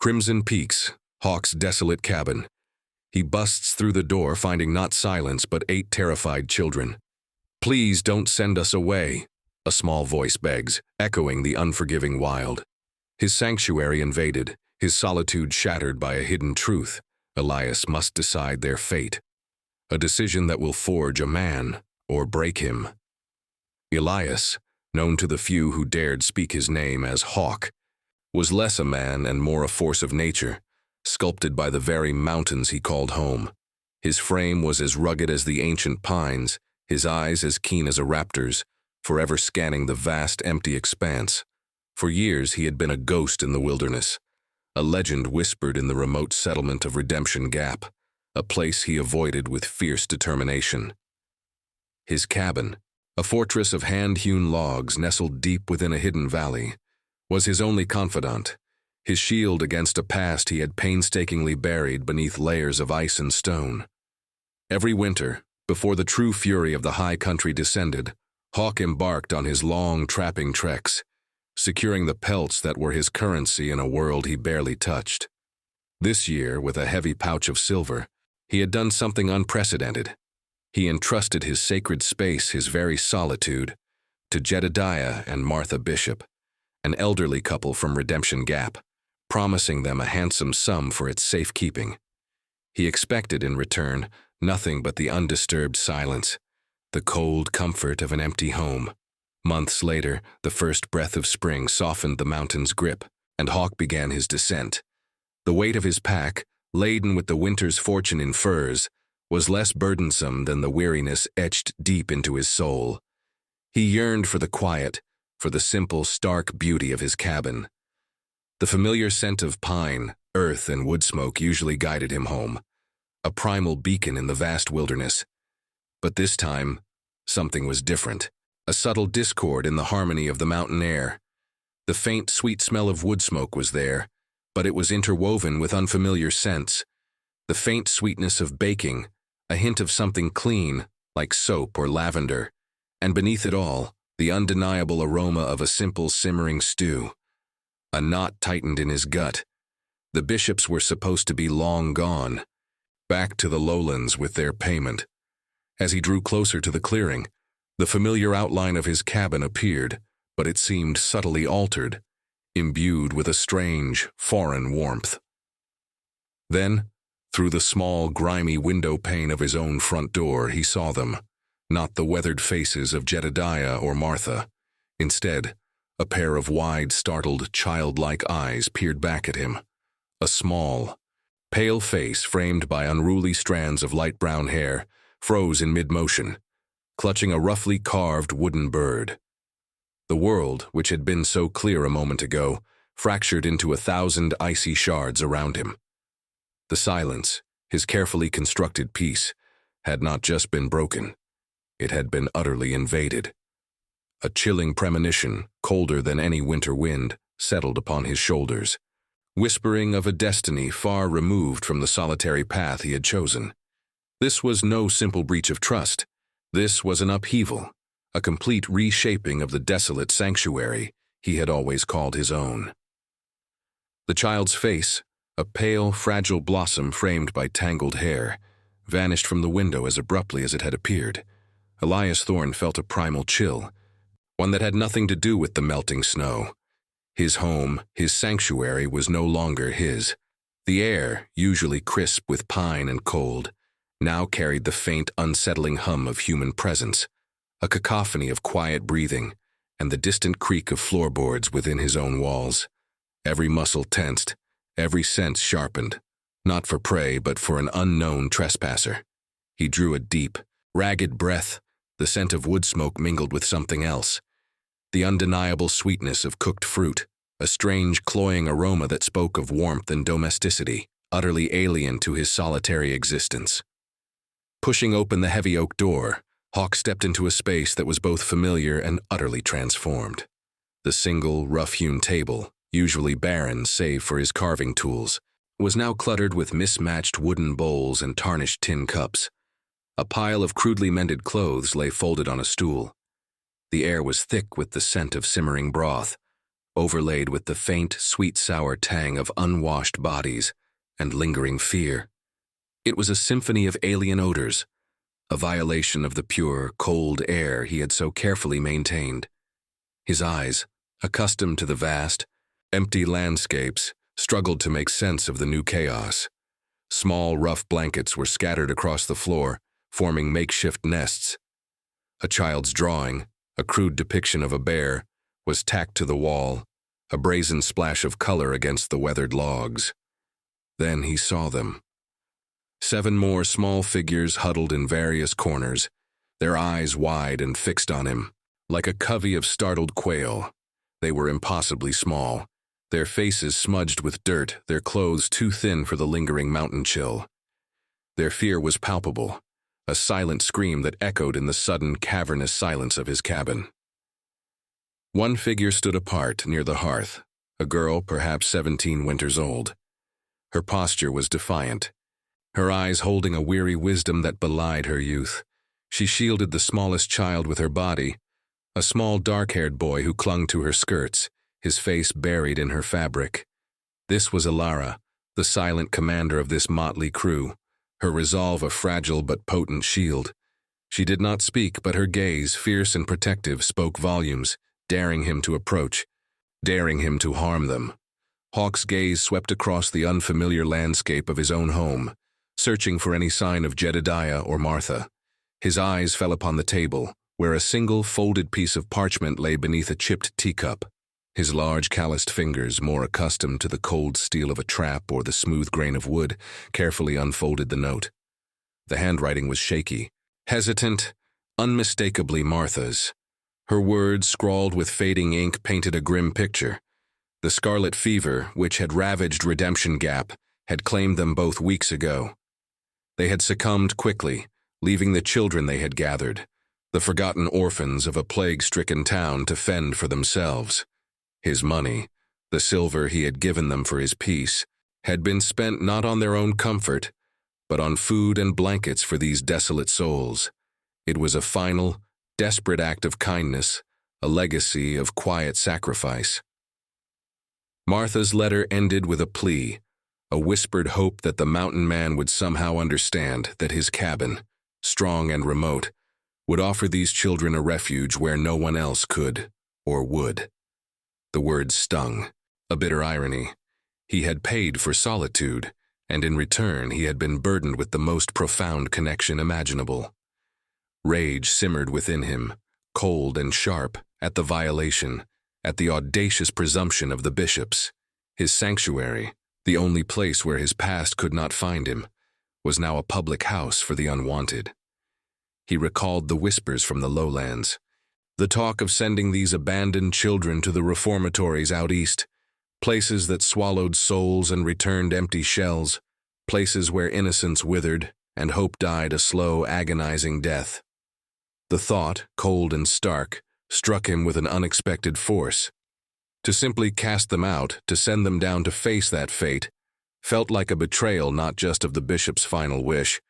Crimson Peaks, Hawk's desolate cabin. He busts through the door, finding not silence but 8 terrified children. "Please don't send us away," a small voice begs, echoing the unforgiving wild. His sanctuary invaded, his solitude shattered by a hidden truth. Elias must decide their fate. A decision that will forge a man or break him. Elias, known to the few who dared speak his name as Hawk, was less a man and more a force of nature, sculpted by the very mountains he called home. His frame was as rugged as the ancient pines, his eyes as keen as a raptor's, forever scanning the vast, empty expanse. For years he had been a ghost in the wilderness, a legend whispered in the remote settlement of Redemption Gap, a place he avoided with fierce determination. His cabin, a fortress of hand-hewn logs nestled deep within a hidden valley, was his only confidant, his shield against a past he had painstakingly buried beneath layers of ice and stone. Every winter, before the true fury of the high country descended, Hawk embarked on his long trapping treks, securing the pelts that were his currency in a world he barely touched. This year, with a heavy pouch of silver, he had done something unprecedented. He entrusted his sacred space, his very solitude, to Jedediah and Martha Bishop, an elderly couple from Redemption Gap, promising them a handsome sum for its safekeeping. He expected in return nothing but the undisturbed silence, the cold comfort of an empty home. Months later, the first breath of spring softened the mountain's grip, and Hawk began his descent. The weight of his pack, laden with the winter's fortune in furs, was less burdensome than the weariness etched deep into his soul. He yearned for the quiet, for the simple, stark beauty of his cabin. The familiar scent of pine, earth, and wood smoke usually guided him home, a primal beacon in the vast wilderness. But this time, something was different. A subtle discord in the harmony of the mountain air. The faint, sweet smell of wood smoke was there, but it was interwoven with unfamiliar scents. The faint sweetness of baking, a hint of something clean, like soap or lavender, and beneath it all, the undeniable aroma of a simple simmering stew. A knot tightened in his gut. The bishops were supposed to be long gone, back to the lowlands with their payment. As he drew closer to the clearing, the familiar outline of his cabin appeared, but it seemed subtly altered, imbued with a strange, foreign warmth. Then, through the small, grimy window pane of his own front door, he saw them, not the weathered faces of Jedediah or Martha. Instead, a pair of wide, startled, childlike eyes peered back at him. A small, pale face framed by unruly strands of light brown hair froze in mid-motion, clutching a roughly carved wooden bird. The world, which had been so clear a moment ago, fractured into 1,000 icy shards around him. The silence, his carefully constructed peace, had not just been broken. It had been utterly invaded. A chilling premonition, colder than any winter wind, settled upon his shoulders, whispering of a destiny far removed from the solitary path he had chosen. This was no simple breach of trust. This was an upheaval, a complete reshaping of the desolate sanctuary he had always called his own. The child's face, a pale, fragile blossom framed by tangled hair, vanished from the window as abruptly as it had appeared. Elias Thorne felt a primal chill, one that had nothing to do with the melting snow. His home, his sanctuary, was no longer his. The air, usually crisp with pine and cold, now carried the faint, unsettling hum of human presence, a cacophony of quiet breathing, and the distant creak of floorboards within his own walls. Every muscle tensed, every sense sharpened, not for prey but for an unknown trespasser. He drew a deep, ragged breath, the scent of wood smoke mingled with something else, the undeniable sweetness of cooked fruit, a strange, cloying aroma that spoke of warmth and domesticity, utterly alien to his solitary existence. Pushing open the heavy oak door, Hawk stepped into a space that was both familiar and utterly transformed. The single, rough-hewn table, usually barren save for his carving tools, was now cluttered with mismatched wooden bowls and tarnished tin cups. A pile of crudely mended clothes lay folded on a stool. The air was thick with the scent of simmering broth, overlaid with the faint, sweet-sour tang of unwashed bodies and lingering fear. It was a symphony of alien odors, a violation of the pure, cold air he had so carefully maintained. His eyes, accustomed to the vast, empty landscapes, struggled to make sense of the new chaos. Small, rough blankets were scattered across the floor, forming makeshift nests. A child's drawing, a crude depiction of a bear, was tacked to the wall, a brazen splash of color against the weathered logs. Then he saw them. 7 more small figures huddled in various corners, their eyes wide and fixed on him, like a covey of startled quail. They were impossibly small, their faces smudged with dirt, their clothes too thin for the lingering mountain chill. Their fear was palpable, a silent scream that echoed in the sudden, cavernous silence of his cabin. One figure stood apart near the hearth, a girl perhaps 17 winters old. Her posture was defiant, her eyes holding a weary wisdom that belied her youth. She shielded the smallest child with her body, a small dark-haired boy who clung to her skirts, his face buried in her fabric. This was Alara, the silent commander of this motley crew, her resolve a fragile but potent shield. She did not speak, but her gaze, fierce and protective, spoke volumes, daring him to approach, daring him to harm them. Hawk's gaze swept across the unfamiliar landscape of his own home, searching for any sign of Jedediah or Martha. His eyes fell upon the table, where a single folded piece of parchment lay beneath a chipped teacup. His large calloused fingers, more accustomed to the cold steel of a trap or the smooth grain of wood, carefully unfolded the note. The handwriting was shaky, hesitant, unmistakably Martha's. Her words, scrawled with fading ink, painted a grim picture. The scarlet fever, which had ravaged Redemption Gap, had claimed them both weeks ago. They had succumbed quickly, leaving the children they had gathered, the forgotten orphans of a plague-stricken town, to fend for themselves. His money, the silver he had given them for his peace, had been spent not on their own comfort, but on food and blankets for these desolate souls. It was a final, desperate act of kindness, a legacy of quiet sacrifice. Martha's letter ended with a plea, a whispered hope that the mountain man would somehow understand that his cabin, strong and remote, would offer these children a refuge where no one else could or would. The words stung, a bitter irony. He had paid for solitude, and in return he had been burdened with the most profound connection imaginable. Rage simmered within him, cold and sharp, at the violation, at the audacious presumption of the bishops. His sanctuary, the only place where his past could not find him, was now a public house for the unwanted. He recalled the whispers from the lowlands, the talk of sending these abandoned children to the reformatories out east, places that swallowed souls and returned empty shells, places where innocence withered and hope died a slow, agonizing death. The thought, cold and stark, struck him with an unexpected force. To simply cast them out, to send them down to face that fate, felt like a betrayal not just of the bishop's final wish,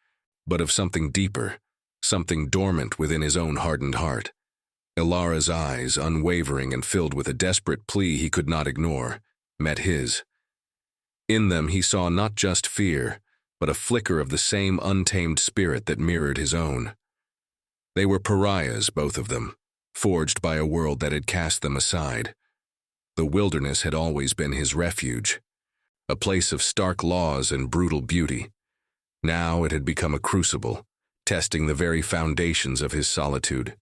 but of something deeper, something dormant within his own hardened heart. Ilara's eyes, unwavering and filled with a desperate plea he could not ignore, met his. In them he saw not just fear, but a flicker of the same untamed spirit that mirrored his own. They were pariahs, both of them, forged by a world that had cast them aside. The wilderness had always been his refuge, a place of stark laws and brutal beauty. Now it had become a crucible, testing the very foundations of his solitude.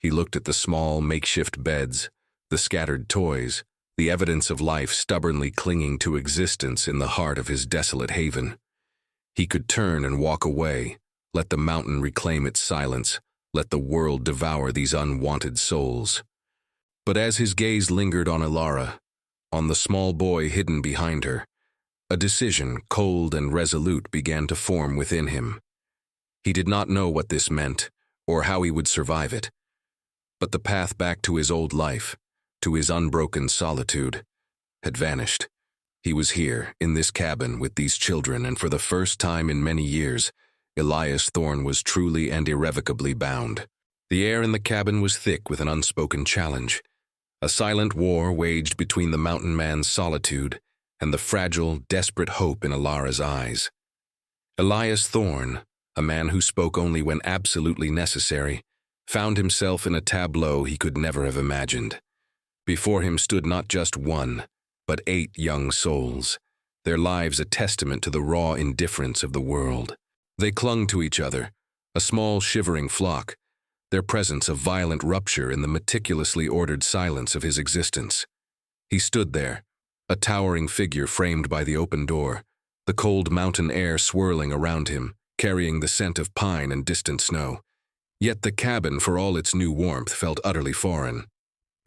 He looked at the small, makeshift beds, the scattered toys, the evidence of life stubbornly clinging to existence in the heart of his desolate haven. He could turn and walk away, let the mountain reclaim its silence, let the world devour these unwanted souls. But as his gaze lingered on Ilara, on the small boy hidden behind her, a decision, cold and resolute, began to form within him. He did not know what this meant, or how he would survive it, but the path back to his old life, to his unbroken solitude, had vanished. He was here, in this cabin, with these children, and for the first time in many years, Elias Thorne was truly and irrevocably bound. The air in the cabin was thick with an unspoken challenge, A silent war waged between the mountain man's solitude and the fragile, desperate hope in Alara's eyes. Elias Thorne, a man who spoke only when absolutely necessary, found himself in a tableau he could never have imagined. Before him stood not just one, but 8 young souls, their lives a testament to the raw indifference of the world. They clung to each other, a small shivering flock, their presence a violent rupture in the meticulously ordered silence of his existence. He stood there, a towering figure framed by the open door, the cold mountain air swirling around him, carrying the scent of pine and distant snow. Yet the cabin, for all its new warmth, felt utterly foreign.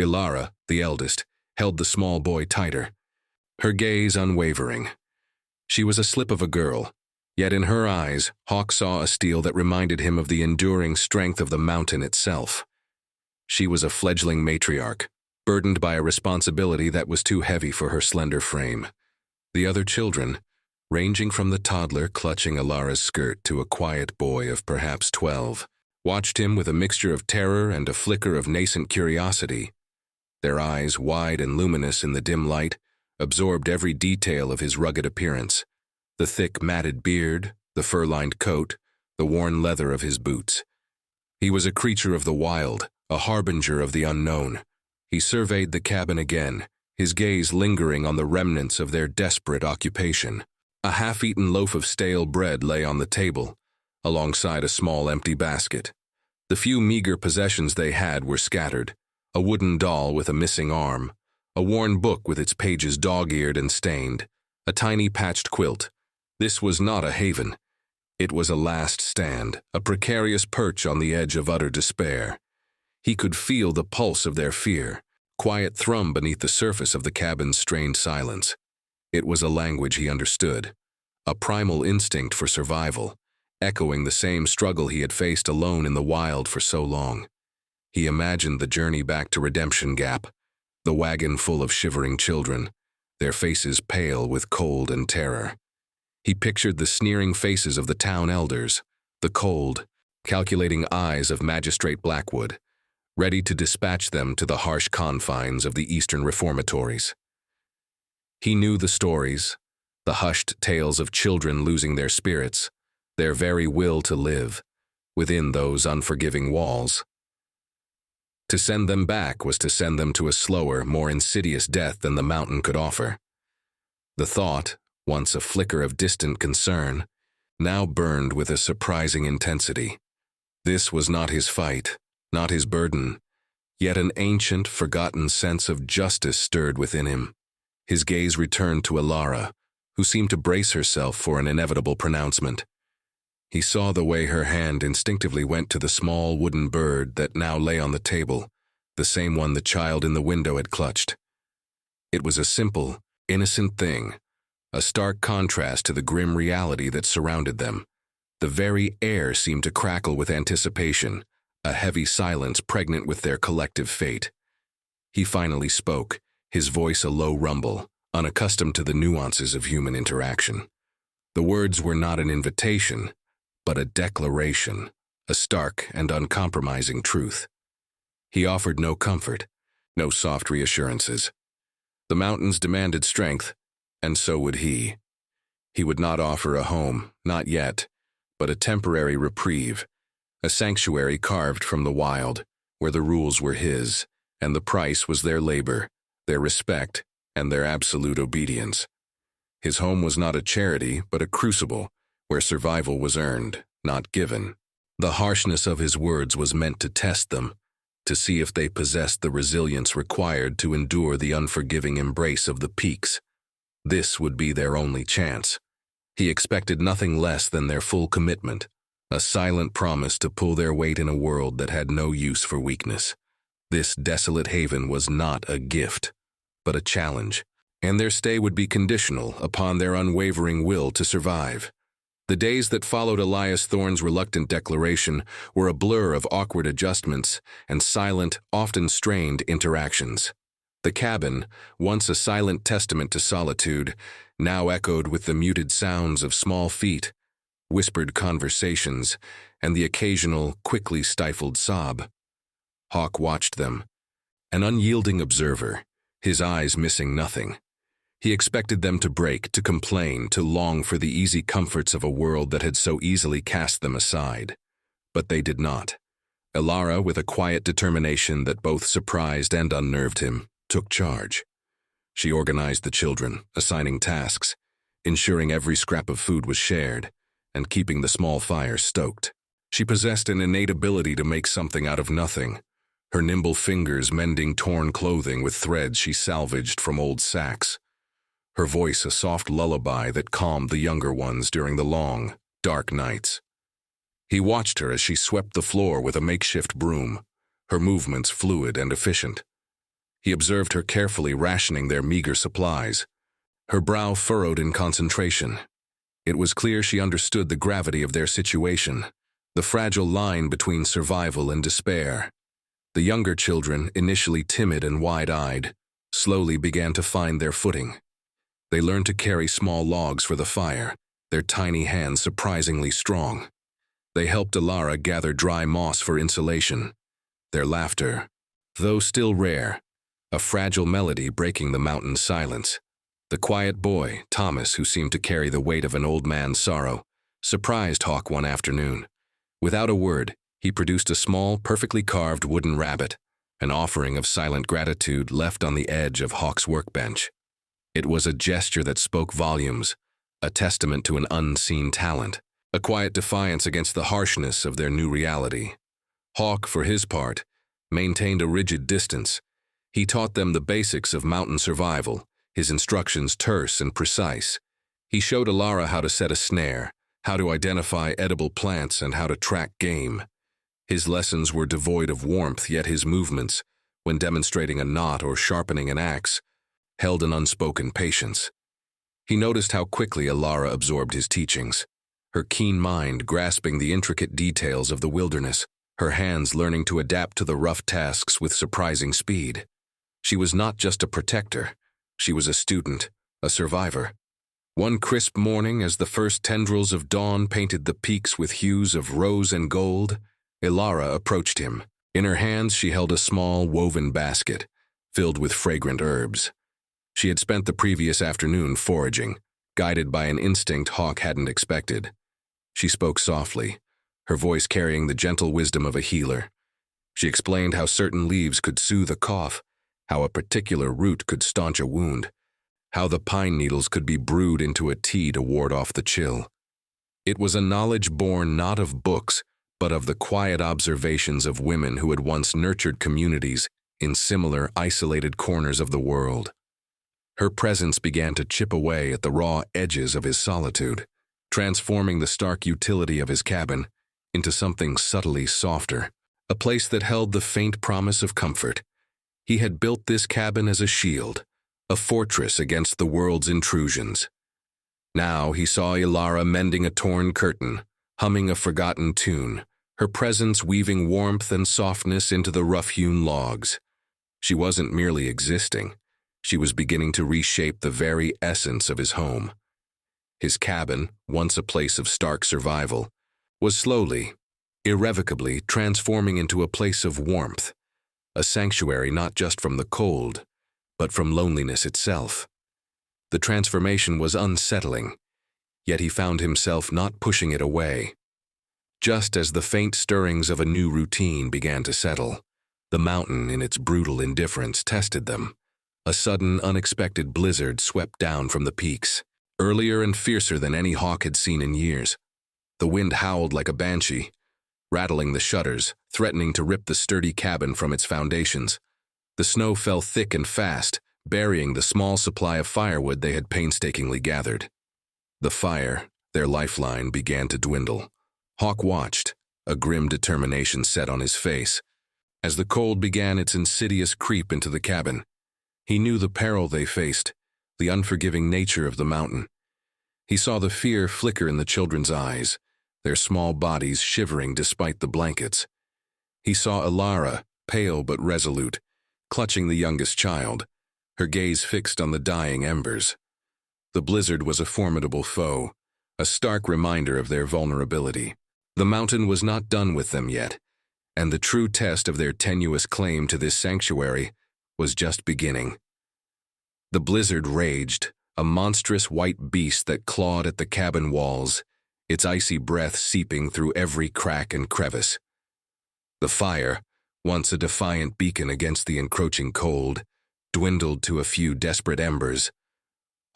Ilara, the eldest, held the small boy tighter, her gaze unwavering. She was a slip of a girl, yet in her eyes, Hawk saw a steel that reminded him of the enduring strength of the mountain itself. She was a fledgling matriarch, burdened by a responsibility that was too heavy for her slender frame. The other children, ranging from the toddler clutching Alara's skirt to a quiet boy of perhaps 12, watched him with a mixture of terror and a flicker of nascent curiosity. Their eyes, wide and luminous in the dim light, absorbed every detail of his rugged appearance: the thick, matted beard, the fur-lined coat, the worn leather of his boots. He was a creature of the wild, a harbinger of the unknown. He surveyed the cabin again, his gaze lingering on the remnants of their desperate occupation. A half-eaten loaf of stale bread lay on the table, alongside a small empty basket. The few meager possessions they had were scattered: a wooden doll with a missing arm, a worn book with its pages dog-eared and stained, a tiny patched quilt. This was not a haven. It was a last stand, a precarious perch on the edge of utter despair. He could feel the pulse of their fear, quiet thrum beneath the surface of the cabin's strained silence. It was a language he understood, a primal instinct for survival, echoing the same struggle he had faced alone in the wild for so long. He imagined the journey back to Redemption Gap, the wagon full of shivering children, their faces pale with cold and terror. He pictured the sneering faces of the town elders, the cold, calculating eyes of Magistrate Blackwood, ready to dispatch them to the harsh confines of the Eastern reformatories. He knew the stories, the hushed tales of children losing their spirits, their very will to live, within those unforgiving walls. To send them back was to send them to a slower, more insidious death than the mountain could offer. The thought, once a flicker of distant concern, now burned with a surprising intensity. This was not his fight, not his burden, yet an ancient, forgotten sense of justice stirred within him. His gaze returned to Ilara, who seemed to brace herself for an inevitable pronouncement. He saw the way her hand instinctively went to the small wooden bird that now lay on the table, the same one the child in the window had clutched. It was a simple, innocent thing, a stark contrast to the grim reality that surrounded them. The very air seemed to crackle with anticipation, a heavy silence pregnant with their collective fate. He finally spoke, his voice a low rumble, unaccustomed to the nuances of human interaction. The words were not an invitation, but a declaration, a stark and uncompromising truth. He offered no comfort, no soft reassurances. The mountains demanded strength, and so would he. He would not offer a home, not yet, but a temporary reprieve, a sanctuary carved from the wild, where the rules were his, and the price was their labor, their respect, and their absolute obedience. His home was not a charity, but a crucible, where survival was earned, not given. The harshness of his words was meant to test them, to see if they possessed the resilience required to endure the unforgiving embrace of the peaks. This would be their only chance. He expected nothing less than their full commitment, a silent promise to pull their weight in a world that had no use for weakness. This desolate haven was not a gift, but a challenge, and their stay would be conditional upon their unwavering will to survive. The days that followed Elias Thorne's reluctant declaration were a blur of awkward adjustments and silent, often strained interactions. The cabin, once a silent testament to solitude, now echoed with the muted sounds of small feet, whispered conversations, and the occasional, quickly stifled sob. Hawk watched them, An unyielding observer, his eyes missing nothing. He expected them to break, to complain, to long for the easy comforts of a world that had so easily cast them aside. But they did not. Ilara, with a quiet determination that both surprised and unnerved him, took charge. She organized the children, assigning tasks, ensuring every scrap of food was shared, and keeping the small fire stoked. She possessed an innate ability to make something out of nothing, her nimble fingers mending torn clothing with threads she salvaged from old sacks. Her voice a soft lullaby that calmed the younger ones during the long, dark nights. He watched her as she swept the floor with a makeshift broom, her movements fluid and efficient. He observed her carefully rationing their meager supplies, her brow furrowed in concentration. It was clear she understood the gravity of their situation, the fragile line between survival and despair. The younger children, initially timid and wide-eyed, slowly began to find their footing. They learned to carry small logs for the fire, their tiny hands surprisingly strong. They helped Ilara gather dry moss for insulation. Their laughter, though still rare, a fragile melody breaking the mountain's silence. The quiet boy, Thomas, who seemed to carry the weight of an old man's sorrow, surprised Hawk one afternoon. Without a word, he produced a small, perfectly carved wooden rabbit, an offering of silent gratitude left on the edge of Hawk's workbench. It was a gesture that spoke volumes, a testament to an unseen talent, a quiet defiance against the harshness of their new reality. Hawk, for his part, maintained a rigid distance. He taught them the basics of mountain survival, his instructions terse and precise. He showed Ilara how to set a snare, how to identify edible plants, and how to track game. His lessons were devoid of warmth, yet his movements, when demonstrating a knot or sharpening an axe, held an unspoken patience. He noticed how quickly Ilara absorbed his teachings, her keen mind grasping the intricate details of the wilderness, her hands learning to adapt to the rough tasks with surprising speed. She was not just a protector, she was a student, a survivor. One crisp morning, as the first tendrils of dawn painted the peaks with hues of rose and gold, Ilara approached him. In her hands she held a small woven basket, filled with fragrant herbs. She had spent the previous afternoon foraging, guided by an instinct Hawk hadn't expected. She spoke softly, her voice carrying the gentle wisdom of a healer. She explained how certain leaves could soothe a cough, how a particular root could staunch a wound, how the pine needles could be brewed into a tea to ward off the chill. It was a knowledge born not of books, but of the quiet observations of women who had once nurtured communities in similar isolated corners of the world. Her presence began to chip away at the raw edges of his solitude, transforming the stark utility of his cabin into something subtly softer, a place that held the faint promise of comfort. He had built this cabin as a shield, a fortress against the world's intrusions. Now he saw Ilara mending a torn curtain, humming a forgotten tune, her presence weaving warmth and softness into the rough-hewn logs. She wasn't merely existing. She was beginning to reshape the very essence of his home. His cabin, once a place of stark survival, was slowly, irrevocably transforming into a place of warmth, a sanctuary not just from the cold, but from loneliness itself. The transformation was unsettling, yet he found himself not pushing it away. Just as the faint stirrings of a new routine began to settle, the mountain in its brutal indifference tested them. A sudden, unexpected blizzard swept down from the peaks, earlier and fiercer than any Hawk had seen in years. The wind howled like a banshee, rattling the shutters, threatening to rip the sturdy cabin from its foundations. The snow fell thick and fast, burying the small supply of firewood they had painstakingly gathered. The fire, their lifeline, began to dwindle. Hawk watched, a grim determination set on his face. As the cold began its insidious creep into the cabin, he knew the peril they faced, the unforgiving nature of the mountain. He saw the fear flicker in the children's eyes, their small bodies shivering despite the blankets. He saw Ilara, pale but resolute, clutching the youngest child, her gaze fixed on the dying embers. The blizzard was a formidable foe, a stark reminder of their vulnerability. The mountain was not done with them yet, and the true test of their tenuous claim to this sanctuary was just beginning. The blizzard raged, a monstrous white beast that clawed at the cabin walls, its icy breath seeping through every crack and crevice. The fire, once a defiant beacon against the encroaching cold, dwindled to a few desperate embers.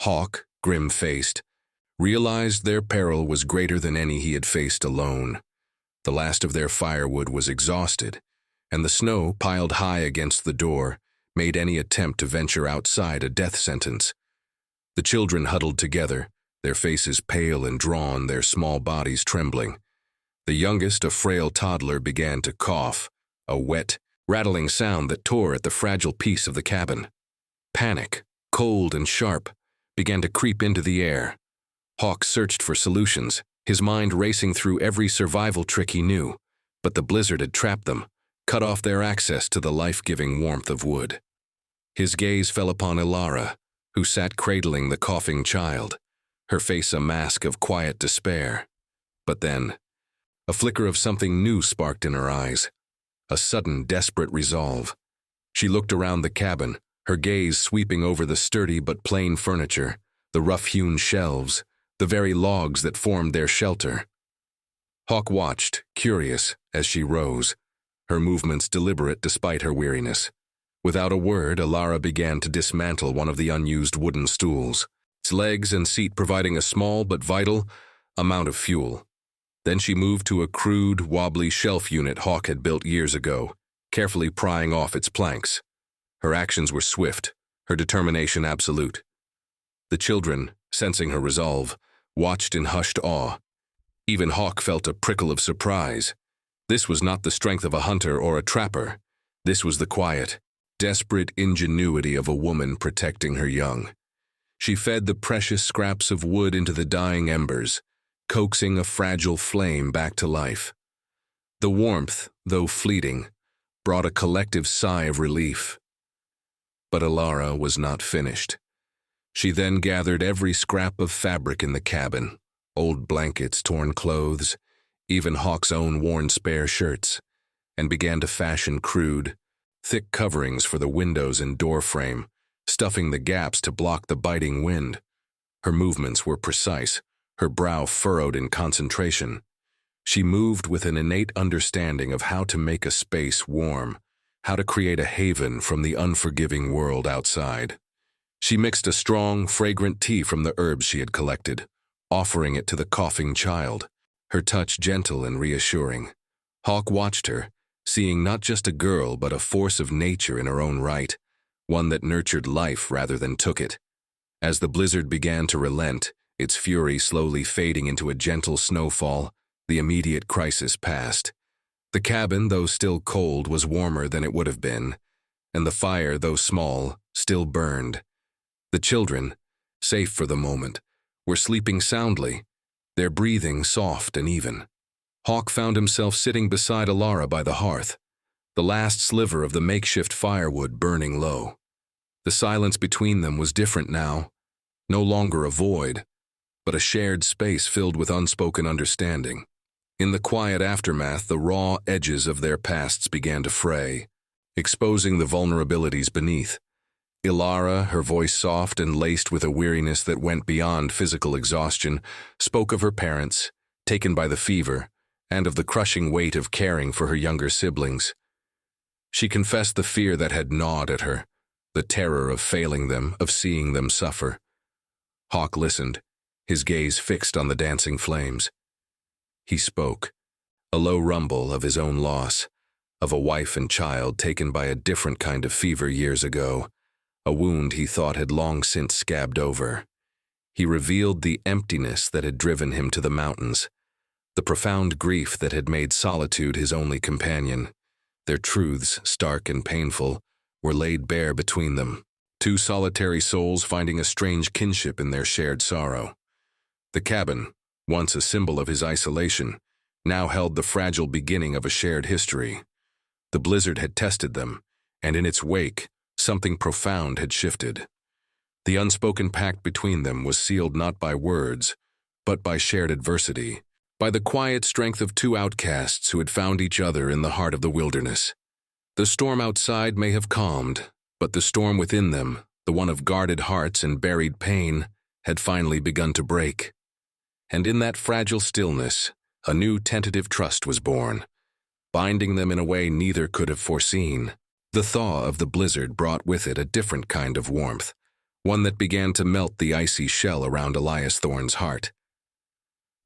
Hawk, grim-faced, realized their peril was greater than any he had faced alone. The last of their firewood was exhausted, and the snow piled high against the door made any attempt to venture outside a death sentence. The children huddled together, their faces pale and drawn, their small bodies trembling. The youngest, a frail toddler, began to cough, a wet, rattling sound that tore at the fragile peace of the cabin. Panic, cold and sharp, began to creep into the air. Hawk searched for solutions, his mind racing through every survival trick he knew, but the blizzard had trapped them, cut off their access to the life-giving warmth of wood. His gaze fell upon Ilara, who sat cradling the coughing child, her face a mask of quiet despair. But then, a flicker of something new sparked in her eyes, a sudden, desperate resolve. She looked around the cabin, her gaze sweeping over the sturdy but plain furniture, the rough-hewn shelves, the very logs that formed their shelter. Hawk watched, curious, as she rose, her movements deliberate despite her weariness. Without a word, Ilara began to dismantle one of the unused wooden stools, its legs and seat providing a small but vital amount of fuel. Then she moved to a crude, wobbly shelf unit Hawk had built years ago, carefully prying off its planks. Her actions were swift, her determination absolute. The children, sensing her resolve, watched in hushed awe. Even Hawk felt a prickle of surprise. This was not the strength of a hunter or a trapper. This was the quiet, desperate ingenuity of a woman protecting her young. She fed the precious scraps of wood into the dying embers, coaxing a fragile flame back to life. The warmth, though fleeting, brought a collective sigh of relief. But Ilara was not finished. She then gathered every scrap of fabric in the cabin, old blankets, torn clothes, even Hawk's own worn spare shirts, and began to fashion crude, thick coverings for the windows and door frame, stuffing the gaps to block the biting wind. Her movements were precise, her brow furrowed in concentration. She moved with an innate understanding of how to make a space warm, how to create a haven from the unforgiving world outside. She mixed a strong, fragrant tea from the herbs she had collected, offering it to the coughing child, her touch gentle and reassuring. Hawk watched her, seeing not just a girl but a force of nature in her own right, one that nurtured life rather than took it. As the blizzard began to relent, its fury slowly fading into a gentle snowfall, the immediate crisis passed. The cabin, though still cold, was warmer than it would have been, and the fire, though small, still burned. The children, safe for the moment, were sleeping soundly, their breathing soft and even. Hawk found himself sitting beside Ilara by the hearth, the last sliver of the makeshift firewood burning low. The silence between them was different now, no longer a void, but a shared space filled with unspoken understanding. In the quiet aftermath, the raw edges of their pasts began to fray, exposing the vulnerabilities beneath. Ilara, her voice soft and laced with a weariness that went beyond physical exhaustion, spoke of her parents, taken by the fever, and of the crushing weight of caring for her younger siblings. She confessed the fear that had gnawed at her, the terror of failing them, of seeing them suffer. Hawk listened, his gaze fixed on the dancing flames. He spoke, a low rumble of his own loss, of a wife and child taken by a different kind of fever years ago, a wound he thought had long since scabbed over. He revealed the emptiness that had driven him to the mountains, the profound grief that had made solitude his only companion. Their truths, stark and painful, were laid bare between them, two solitary souls finding a strange kinship in their shared sorrow. The cabin, once a symbol of his isolation, now held the fragile beginning of a shared history. The blizzard had tested them, and in its wake, something profound had shifted. The unspoken pact between them was sealed not by words, but by shared adversity, by the quiet strength of two outcasts who had found each other in the heart of the wilderness. The storm outside may have calmed, But the storm within them, the one of guarded hearts and buried pain, had finally begun to break. And in that fragile stillness, a new tentative trust was born, binding them in a way neither could have foreseen. The thaw of the blizzard brought with it a different kind of warmth, one that began to melt the icy shell around Elias Thorne's heart.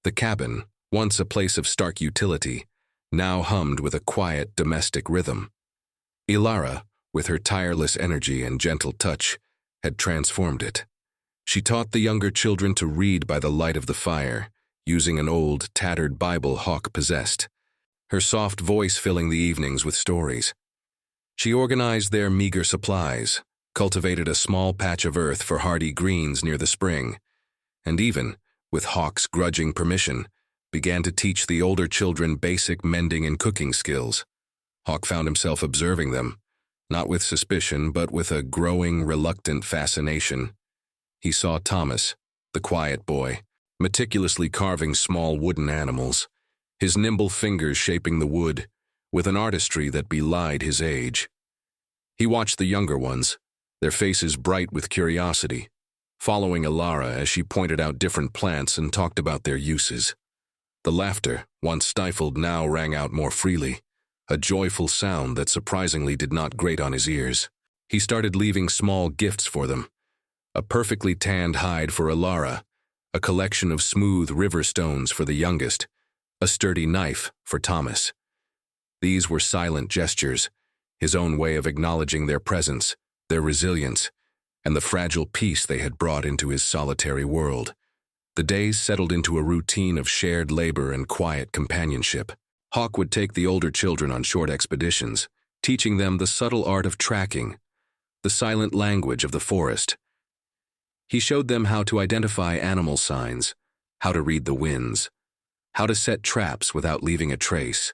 The cabin, once a place of stark utility, now hummed with a quiet domestic rhythm. Ilara, with her tireless energy and gentle touch, had transformed it. She taught the younger children to read by the light of the fire, using an old, tattered Bible Hawk possessed, her soft voice filling the evenings with stories. She organized their meager supplies, cultivated a small patch of earth for hardy greens near the spring, and even, with Hawk's grudging permission, began to teach the older children basic mending and cooking skills. Hawk found himself observing them, not with suspicion but with a growing, reluctant fascination. He saw Thomas, the quiet boy, meticulously carving small wooden animals, his nimble fingers shaping the wood, with an artistry that belied his age. He watched the younger ones, their faces bright with curiosity, following Ilara as she pointed out different plants and talked about their uses. The laughter, once stifled, now rang out more freely, a joyful sound that surprisingly did not grate on his ears. He started leaving small gifts for them, a perfectly tanned hide for Ilara, a collection of smooth river stones for the youngest, a sturdy knife for Thomas. These were silent gestures, his own way of acknowledging their presence, their resilience, and the fragile peace they had brought into his solitary world. The days settled into a routine of shared labor and quiet companionship. Hawk would take the older children on short expeditions, teaching them the subtle art of tracking, the silent language of the forest. He showed them how to identify animal signs, how to read the winds, how to set traps without leaving a trace.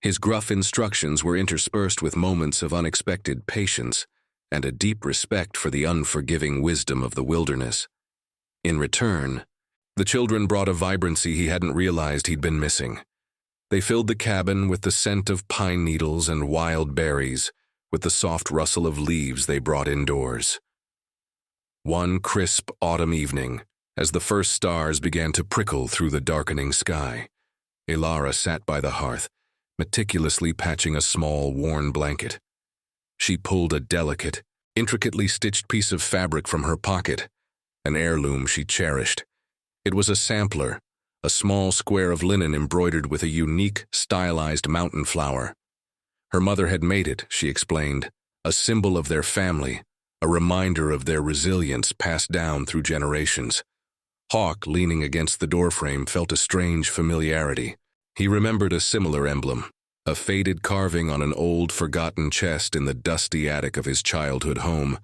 His gruff instructions were interspersed with moments of unexpected patience and a deep respect for the unforgiving wisdom of the wilderness. In return, the children brought a vibrancy he hadn't realized he'd been missing. They filled the cabin with the scent of pine needles and wild berries, with the soft rustle of leaves they brought indoors. One crisp autumn evening, as the first stars began to prickle through the darkening sky, Ilara sat by the hearth, meticulously patching a small, worn blanket. She pulled a delicate, intricately stitched piece of fabric from her pocket, an heirloom she cherished. It was a sampler, a small square of linen embroidered with a unique, stylized mountain flower. Her mother had made it, she explained, a symbol of their family, a reminder of their resilience passed down through generations. Hawk, leaning against the doorframe, felt a strange familiarity. He remembered a similar emblem, a faded carving on an old, forgotten chest in the dusty attic of his childhood home,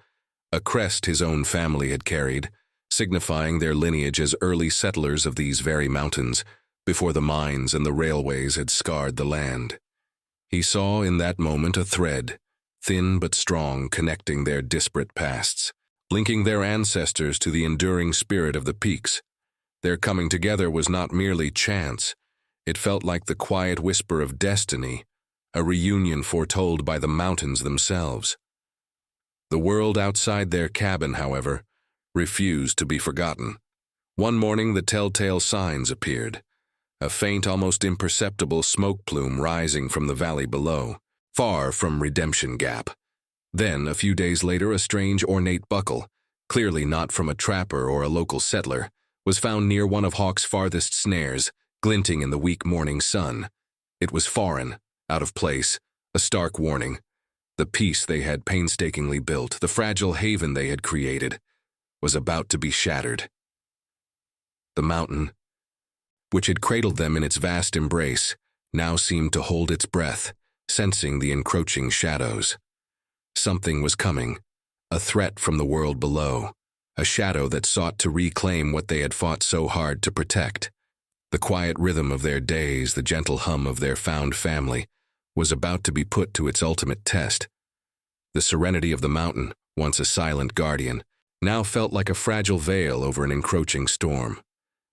a crest his own family had carried, signifying their lineage as early settlers of these very mountains, before the mines and the railways had scarred the land. He saw in that moment a thread, thin but strong, connecting their disparate pasts, linking their ancestors to the enduring spirit of the peaks. Their coming together was not merely chance. It felt like the quiet whisper of destiny, a reunion foretold by the mountains themselves. The world outside their cabin, however, refused to be forgotten. One morning the telltale signs appeared, a faint, almost imperceptible smoke plume rising from the valley below, far from Redemption Gap. Then, a few days later, a strange ornate buckle, clearly not from a trapper or a local settler, was found near one of Hawk's farthest snares, glinting in the weak morning sun. It was foreign, out of place, a stark warning. The peace they had painstakingly built, the fragile haven they had created, was about to be shattered. The mountain, which had cradled them in its vast embrace, now seemed to hold its breath, sensing the encroaching shadows. Something was coming, a threat from the world below, a shadow that sought to reclaim what they had fought so hard to protect. The quiet rhythm of their days, the gentle hum of their found family, was about to be put to its ultimate test. The serenity of the mountain, once a silent guardian, now felt like a fragile veil over an encroaching storm.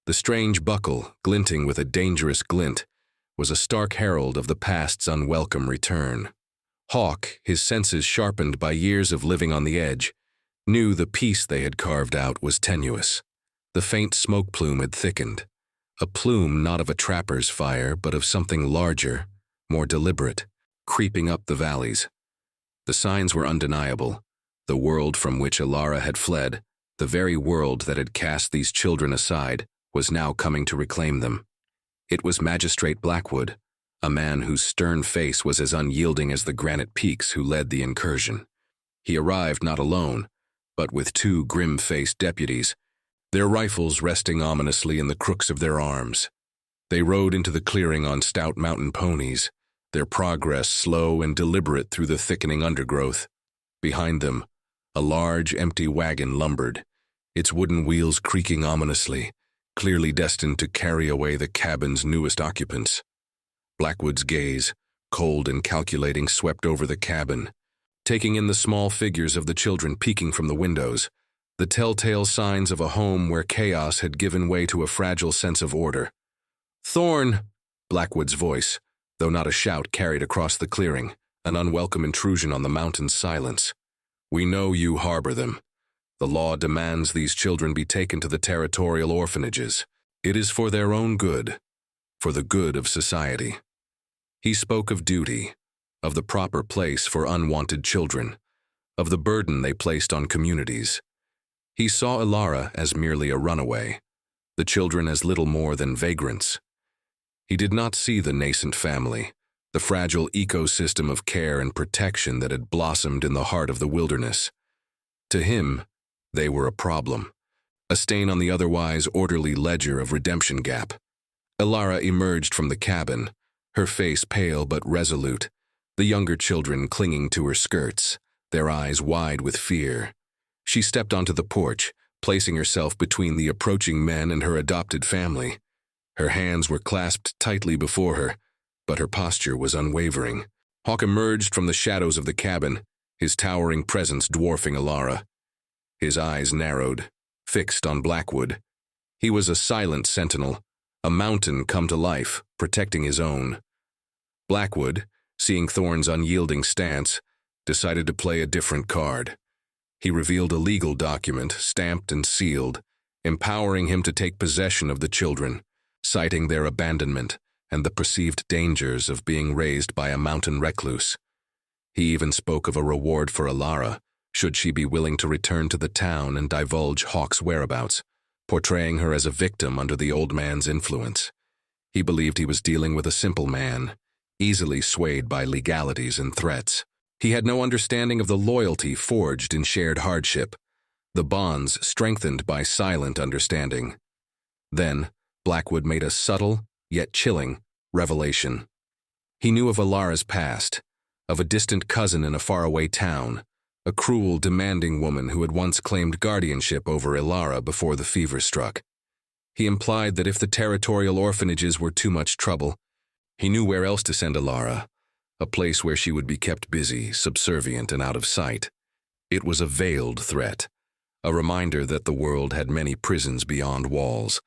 The strange buckle, glinting with a dangerous glint, was a stark herald of the past's unwelcome return. Hawk, his senses sharpened by years of living on the edge, knew the peace they had carved out was tenuous. The faint smoke plume had thickened, a plume not of a trapper's fire, but of something larger, more deliberate, creeping up the valleys. The signs were undeniable. The world from which Alara had fled, the very world that had cast these children aside, was now coming to reclaim them. It was Magistrate Blackwood, a man whose stern face was as unyielding as the granite peaks, who led the incursion. He arrived not alone, but with two grim-faced deputies, their rifles resting ominously in the crooks of their arms. They rode into the clearing on stout mountain ponies, their progress slow and deliberate through the thickening undergrowth. Behind them, a large, empty wagon lumbered, its wooden wheels creaking ominously, clearly destined to carry away the cabin's newest occupants. Blackwood's gaze, cold and calculating, swept over the cabin, taking in the small figures of the children peeking from the windows, the telltale signs of a home where chaos had given way to a fragile sense of order. "Thorn!" Blackwood's voice, though not a shout, carried across the clearing, an unwelcome intrusion on the mountain's silence. "We know you harbor them. The law demands these children be taken to the territorial orphanages. It is for their own good, for the good of society." He spoke of duty, of the proper place for unwanted children, of the burden they placed on communities. He saw Alara as merely a runaway, the children as little more than vagrants. He did not see the nascent family, the fragile ecosystem of care and protection that had blossomed in the heart of the wilderness. To him, they were a problem, a stain on the otherwise orderly ledger of Redemption Gap. Alara emerged from the cabin, her face pale but resolute, the younger children clinging to her skirts, their eyes wide with fear. She stepped onto the porch, placing herself between the approaching men and her adopted family. Her hands were clasped tightly before her, but her posture was unwavering. Hawk emerged from the shadows of the cabin, his towering presence dwarfing Alara. His eyes narrowed, fixed on Blackwood. He was a silent sentinel, a mountain come to life, protecting his own. Blackwood, seeing Thorn's unyielding stance, decided to play a different card. He revealed a legal document, stamped and sealed, empowering him to take possession of the children, citing their abandonment and the perceived dangers of being raised by a mountain recluse. He even spoke of a reward for Alara, should she be willing to return to the town and divulge Hawk's whereabouts, portraying her as a victim under the old man's influence. He believed he was dealing with a simple man, easily swayed by legalities and threats. He had no understanding of the loyalty forged in shared hardship, the bonds strengthened by silent understanding. Then, Blackwood made a subtle, yet chilling, revelation. He knew of Alara's past, of a distant cousin in a faraway town, a cruel, demanding woman who had once claimed guardianship over Alara before the fever struck. He implied that if the territorial orphanages were too much trouble, he knew where else to send Alara, a place where she would be kept busy, subservient, and out of sight. It was a veiled threat, a reminder that the world had many prisons beyond walls,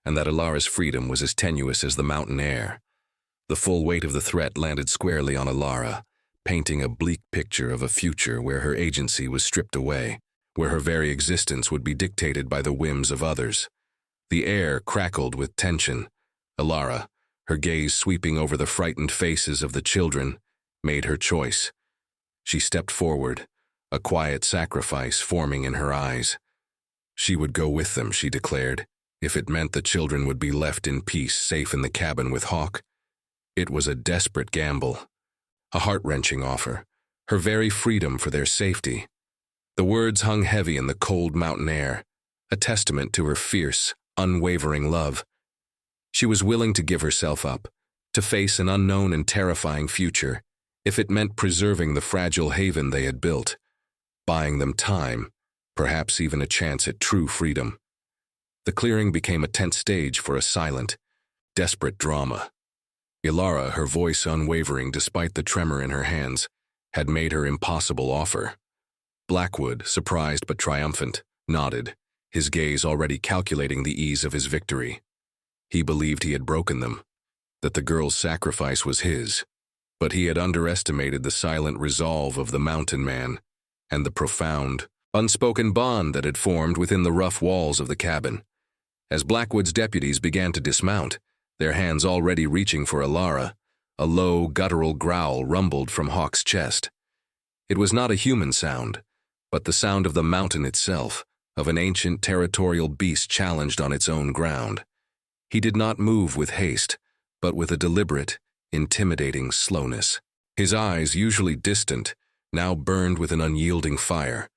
and that Alara's freedom was as tenuous as the mountain air. The full weight of the threat landed squarely on Alara, painting a bleak picture of a future where her agency was stripped away, where her very existence would be dictated by the whims of others. The air crackled with tension. Alara, her gaze sweeping over the frightened faces of the children, made her choice. She stepped forward, a quiet sacrifice forming in her eyes. She would go with them, she declared, if it meant the children would be left in peace, safe in the cabin with Hawk. It was a desperate gamble, a heart-wrenching offer, her very freedom for their safety. The words hung heavy in the cold mountain air, a testament to her fierce, unwavering love. She was willing to give herself up, to face an unknown and terrifying future, if it meant preserving the fragile haven they had built, buying them time, perhaps even a chance at true freedom. The clearing became a tense stage for a silent, desperate drama. Alara, her voice unwavering despite the tremor in her hands, had made her impossible offer. Blackwood, surprised but triumphant, nodded, his gaze already calculating the ease of his victory. He believed he had broken them, that the girl's sacrifice was his. But he had underestimated the silent resolve of the mountain man and the profound, unspoken bond that had formed within the rough walls of the cabin. As Blackwood's deputies began to dismount, their hands already reaching for Alara, a low, guttural growl rumbled from Hawk's chest. It was not a human sound, but the sound of the mountain itself, of an ancient territorial beast challenged on its own ground. He did not move with haste, but with a deliberate, intimidating slowness. His eyes, usually distant, now burned with an unyielding fire.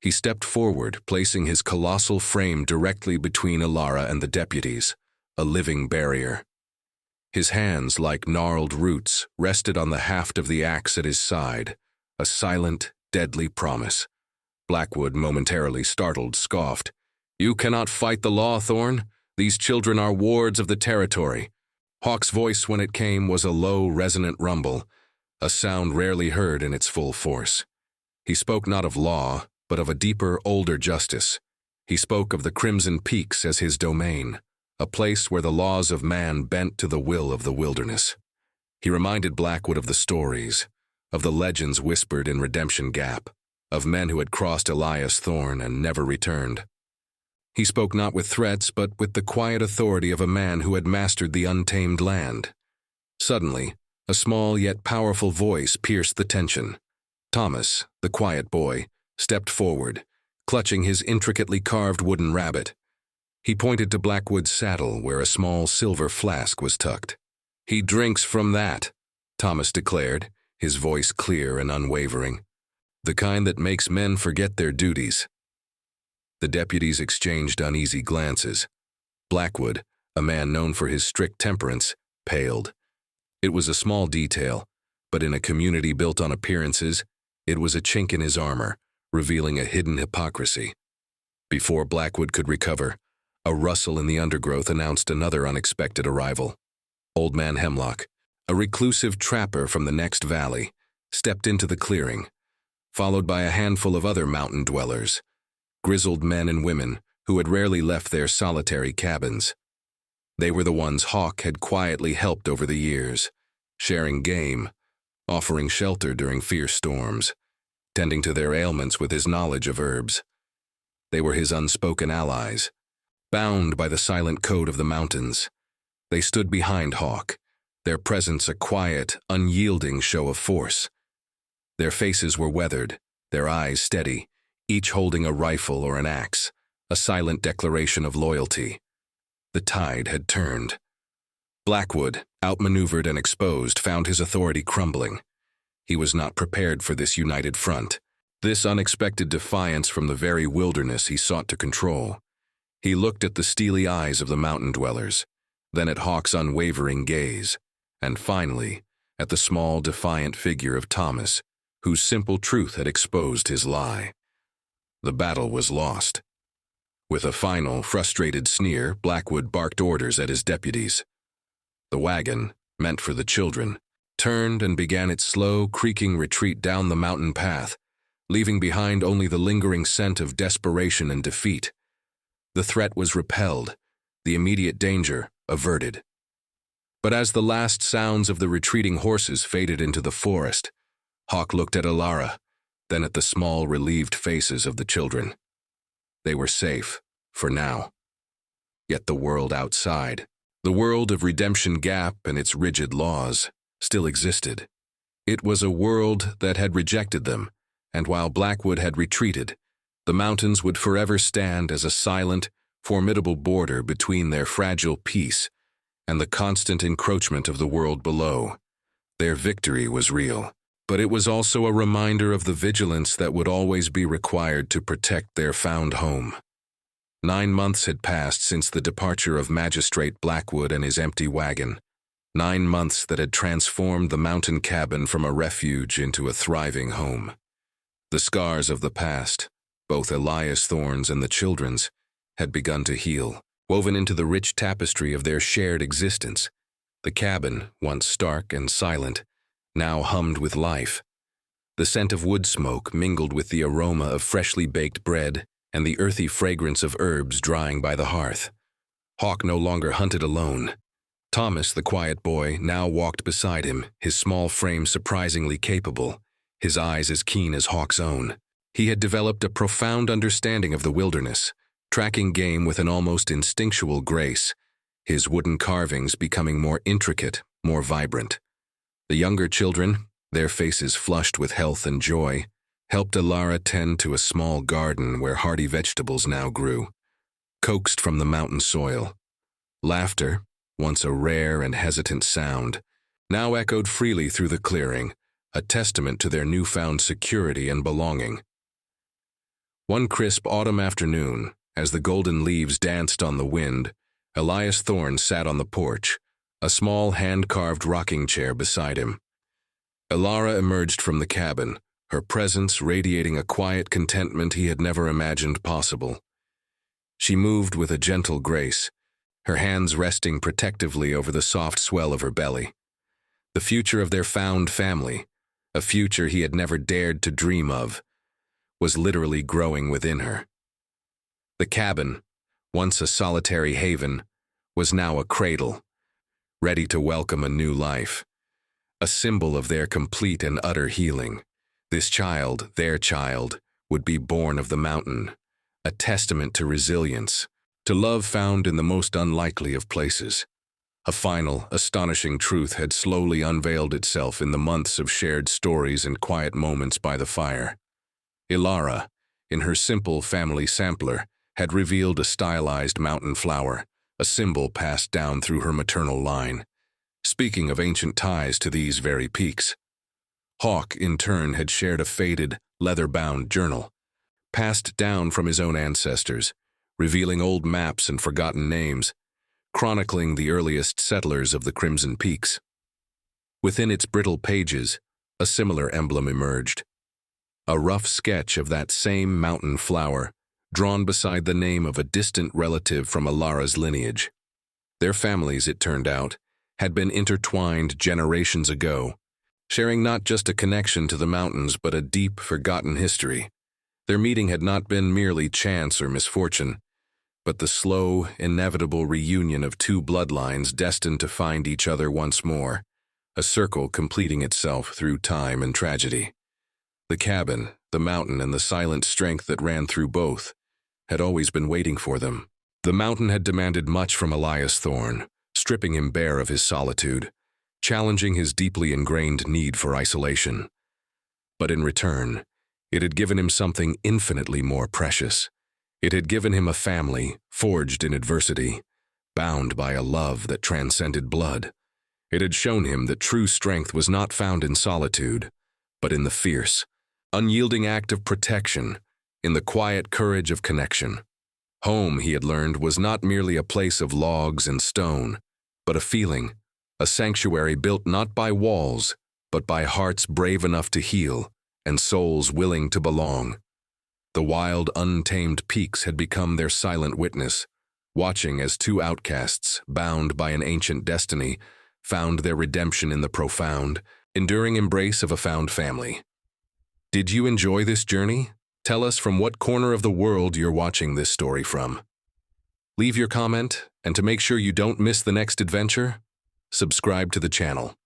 He stepped forward, placing his colossal frame directly between Alara and the deputies, a living barrier. His hands, like gnarled roots, rested on the haft of the axe at his side, a silent, deadly promise. Blackwood, momentarily startled, scoffed. "You cannot fight the law, Thorn. These children are wards of the territory." Hawk's voice, when it came, was a low, resonant rumble, a sound rarely heard in its full force. He spoke not of law, but of a deeper, older justice. He spoke of the Crimson Peaks as his domain, a place where the laws of man bent to the will of the wilderness. He reminded Blackwood of the stories, of the legends whispered in Redemption Gap, of men who had crossed Elias Thorn and never returned. He spoke not with threats, but with the quiet authority of a man who had mastered the untamed land. Suddenly, a small yet powerful voice pierced the tension. Thomas, the quiet boy, stepped forward, clutching his intricately carved wooden rabbit. He pointed to Blackwood's saddle, where a small silver flask was tucked. "He drinks from that," Thomas declared, his voice clear and unwavering. "The kind that makes men forget their duties." The deputies exchanged uneasy glances. Blackwood, a man known for his strict temperance, paled. It was a small detail, but in a community built on appearances, it was a chink in his armor, revealing a hidden hypocrisy. Before Blackwood could recover, a rustle in the undergrowth announced another unexpected arrival. Old Man Hemlock, a reclusive trapper from the next valley, stepped into the clearing, followed by a handful of other mountain dwellers, grizzled men and women who had rarely left their solitary cabins. They were the ones Hawk had quietly helped over the years, sharing game, offering shelter during fierce storms, tending to their ailments with his knowledge of herbs. They were his unspoken allies, bound by the silent code of the mountains. They stood behind Hawk, their presence a quiet, unyielding show of force. Their faces were weathered, their eyes steady, each holding a rifle or an axe, a silent declaration of loyalty. The tide had turned. Blackwood, outmaneuvered and exposed, found his authority crumbling. He was not prepared for this united front, this unexpected defiance from the very wilderness he sought to control. He looked at the steely eyes of the mountain dwellers, then at Hawk's unwavering gaze, and finally at the small, defiant figure of Thomas, whose simple truth had exposed his lie. The battle was lost. With a final, frustrated sneer, Blackwood barked orders at his deputies. The wagon, meant for the children, turned and began its slow, creaking retreat down the mountain path, leaving behind only the lingering scent of desperation and defeat. The threat was repelled, the immediate danger averted. But as the last sounds of the retreating horses faded into the forest, Hawk looked at Alara, then at the small, relieved faces of the children. They were safe, for now. Yet the world outside, the world of Redemption Gap and its rigid laws, still existed. It was a world that had rejected them, and while Blackwood had retreated, the mountains would forever stand as a silent, formidable border between their fragile peace and the constant encroachment of the world below. Their victory was real, but it was also a reminder of the vigilance that would always be required to protect their found home. 9 months had passed since the departure of Magistrate Blackwood and his empty wagon. 9 months that had transformed the mountain cabin from a refuge into a thriving home. The scars of the past, both Elias Thorne's and the children's, had begun to heal, woven into the rich tapestry of their shared existence. The cabin, once stark and silent, now hummed with life. The scent of wood smoke mingled with the aroma of freshly baked bread and the earthy fragrance of herbs drying by the hearth. Hawk no longer hunted alone. Thomas, the quiet boy, now walked beside him, his small frame surprisingly capable, his eyes as keen as Hawk's own. He had developed a profound understanding of the wilderness, tracking game with an almost instinctual grace, his wooden carvings becoming more intricate, more vibrant. The younger children, their faces flushed with health and joy, helped Ilara tend to a small garden where hardy vegetables now grew, coaxed from the mountain soil. Laughter, once a rare and hesitant sound, now echoed freely through the clearing, a testament to their newfound security and belonging. One crisp autumn afternoon, as the golden leaves danced on the wind, Elias Thorne sat on the porch, a small hand-carved rocking chair beside him. Ilara emerged from the cabin, her presence radiating a quiet contentment he had never imagined possible. She moved with a gentle grace, her hands resting protectively over the soft swell of her belly. The future of their found family, a future he had never dared to dream of, was literally growing within her. The cabin, once a solitary haven, was now a cradle, ready to welcome a new life, a symbol of their complete and utter healing. This child, their child, would be born of the mountain, a testament to resilience, to love found in the most unlikely of places. A final, astonishing truth had slowly unveiled itself in the months of shared stories and quiet moments by the fire. Ilara, in her simple family sampler, had revealed a stylized mountain flower, a symbol passed down through her maternal line. Speaking of ancient ties to these very peaks, Hawk, in turn, had shared a faded, leather-bound journal, passed down from his own ancestors, revealing old maps and forgotten names, chronicling the earliest settlers of the Crimson Peaks. Within its brittle pages, a similar emblem emerged, a rough sketch of that same mountain flower, drawn beside the name of a distant relative from Ilara's lineage. Their families, it turned out, had been intertwined generations ago, sharing not just a connection to the mountains but a deep, forgotten history. Their meeting had not been merely chance or misfortune, but the slow, inevitable reunion of two bloodlines destined to find each other once more, a circle completing itself through time and tragedy. The cabin, the mountain, and the silent strength that ran through both had always been waiting for them. The mountain had demanded much from Elias Thorne, stripping him bare of his solitude, challenging his deeply ingrained need for isolation. But in return, it had given him something infinitely more precious. It had given him a family, forged in adversity, bound by a love that transcended blood. It had shown him that true strength was not found in solitude, but in the fierce, unyielding act of protection, in the quiet courage of connection. Home, he had learned, was not merely a place of logs and stone, but a feeling, a sanctuary built not by walls, but by hearts brave enough to heal and souls willing to belong. The wild, untamed peaks had become their silent witness, watching as two outcasts, bound by an ancient destiny, found their redemption in the profound, enduring embrace of a found family. Did you enjoy this journey? Tell us from what corner of the world you're watching this story from. Leave your comment, and to make sure you don't miss the next adventure, subscribe to the channel.